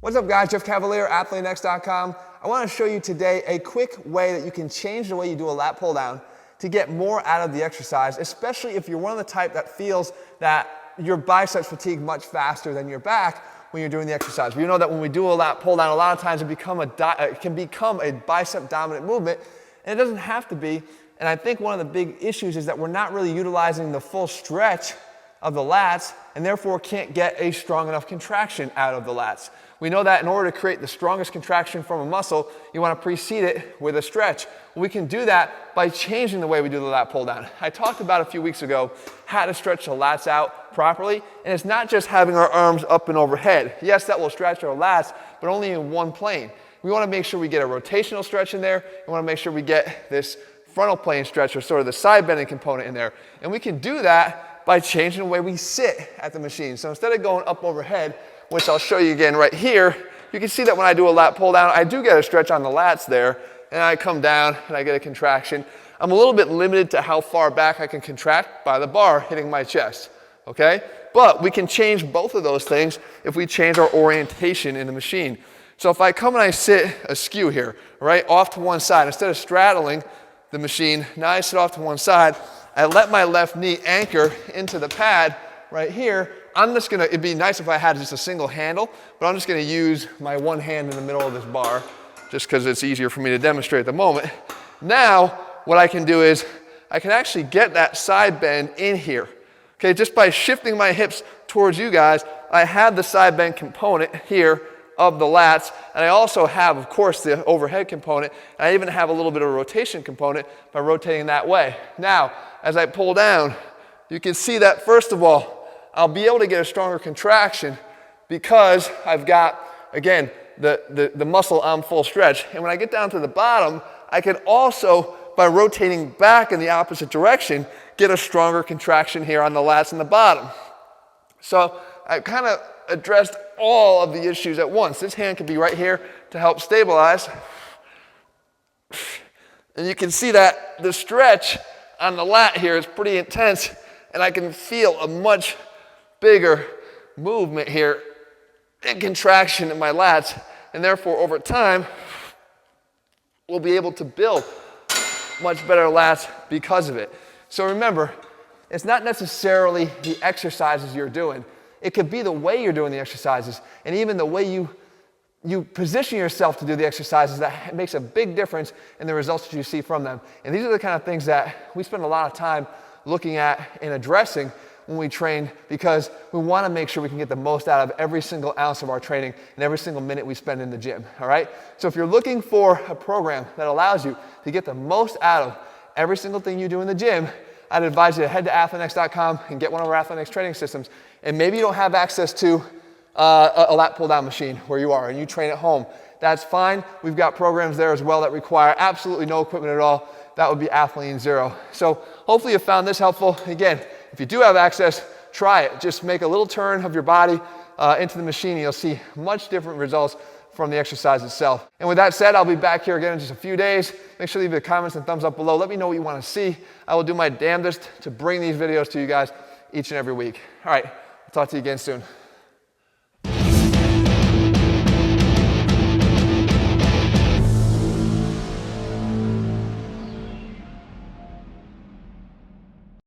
What's up guys, Jeff Cavalier, ATHLEAN-X.com. I want to show you today a quick way that you can change the way you do a lat pull down to get more out of the exercise, especially if you're one of the type that feels that your biceps fatigue much faster than your back when you're doing the exercise. We know that when we do a lat pull down, a lot of times it can become a bicep dominant movement, and it doesn't have to be. And I think one of the big issues is that we're not really utilizing the full stretch of the lats, and therefore can't get a strong enough contraction out of the lats. We know that in order to create the strongest contraction from a muscle, you want to precede it with a stretch. We can do that by changing the way we do the lat pull down. I talked about a few weeks ago how to stretch the lats out properly, and it's not just having our arms up and overhead. Yes, that will stretch our lats, but only in one plane. We want to make sure we get a rotational stretch in there. We want to make sure we get this frontal plane stretch, or sort of the side bending component in there. And we can do that by changing the way we sit at the machine. So instead of going up overhead, which I'll show you again right here, you can see that when I do a lat pull down, I do get a stretch on the lats there, and I come down and I get a contraction. I'm a little bit limited to how far back I can contract by the bar hitting my chest, okay? But we can change both of those things if we change our orientation in the machine. So if I come and I sit askew here, right, off to one side, instead of straddling the machine, now I sit off to one side, I let my left knee anchor into the pad right here. It'd be nice if I had just a single handle, but I'm just gonna use my one hand in the middle of this bar just because it's easier for me to demonstrate at the moment. Now, what I can do is I can actually get that side bend in here. Okay, just by shifting my hips towards you guys, I have the side bend component here of the lats, and I also have, of course, the overhead component, and I even have a little bit of a rotation component by rotating that way. Now, as I pull down, you can see that, first of all, I'll be able to get a stronger contraction because I've got, again, the muscle on full stretch. And when I get down to the bottom, I can also, by rotating back in the opposite direction, get a stronger contraction here on the lats and the bottom. So I kind of addressed all of the issues at once. This hand could be right here to help stabilize. And you can see that the stretch on the lat here is pretty intense, and I can feel a much bigger movement here and contraction in my lats, and therefore over time we'll be able to build much better lats because of it. So remember, it's not necessarily the exercises you're doing. It could be the way you're doing the exercises, and even the way you position yourself to do the exercises that makes a big difference in the results that you see from them. And these are the kind of things that we spend a lot of time looking at and addressing when we train, because we want to make sure we can get the most out of every single ounce of our training and every single minute we spend in the gym, all right? So if you're looking for a program that allows you to get the most out of every single thing you do in the gym, I'd advise you to head to ATHLEAN-X.com and get one of our ATHLEAN-X training systems. And maybe you don't have access to a lat pull down machine where you are and you train at home. That's fine. We've got programs there as well that require absolutely no equipment at all. That would be Athlean Zero. So hopefully you found this helpful. Again, if you do have access, try it. Just make a little turn of your body into the machine and you'll see much different results from the exercise itself. And with that said, I'll be back here again in just a few days. Make sure to leave the comments and thumbs up below. Let me know what you want to see. I will do my damnedest to bring these videos to you guys each and every week. All right, I'll talk to you again soon.